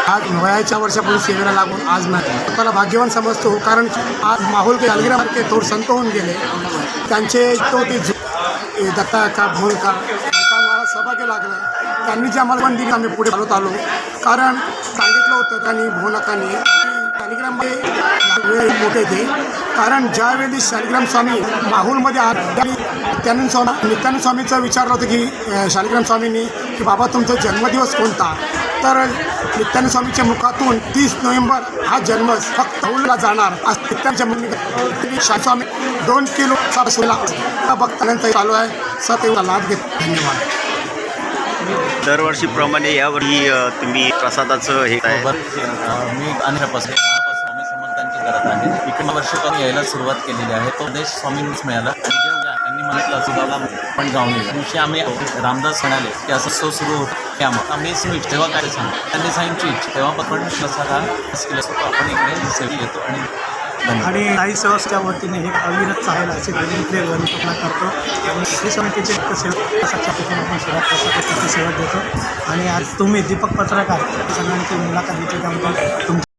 आज वयाच्या वर्षापूर्वी सेवेला लागून आज नाही स्वतःला भाग्यवान समजतो, कारण आज माहोल के अलगीरासारखे थोर संत होऊन गेले. त्यांचे तो ते दत्ता का भोल का आम्हाला सभाग्य लागलं. त्यांनी जे आम्हाला पण दिली आम्ही पुढे चालत आलो, कारण सांगितलं होतं त्यांनी भोलकांनी शालिग्राम मोठे ते, कारण ज्यावेळी शालिग्राम स्वामी माहूलमध्ये त्यांनी नित्यानंद स्वामीचं विचारलं होतं की शालिग्राम स्वामींनी की बाबा तुमचा जन्मदिवस कोणता, तर नित्यानंद स्वामीच्या मुखातून 30 नोव्हेंबर हा जन्म फक्त माहूलला जाणार. आज नित्यानंद स्वामी 2 किलो सोला भक्तांचा चालू आहे. सतेचा लाभ घेत. धन्यवाद. दरवर्षीप्रमाणे यावर्षी तुम्ही प्रसादाचं हे काय मी अनेकपासून स्वामी समर्थांची करत आहे. इकडे वर्षापासून यायला सुरुवात केलेली आहे. तो देश स्वामींनीच मिळाला. त्यांनी म्हटलं सुद्धा पण जाऊन गेला. दिवशी आम्ही रामदास म्हणाले की असं सो सुरू होतं त्यामुळे आम्ही स्वीट तेव्हा काय सांग त्यांनी सांगितली तेव्हा पण प्रसाद हा केला असतो. आपण इकडे सेवी घेतो आणि काही सेवाच्या वतीने हे अविरत चालेल असे वेगवेगळे गणपना करतो. आणि श्री समितीचे सेवा आपण सेवा देतो. आणि आज तुम्ही दीपक पत्रकार सगळ्यांची मुलाखत घेतली त्यामुळे तुमची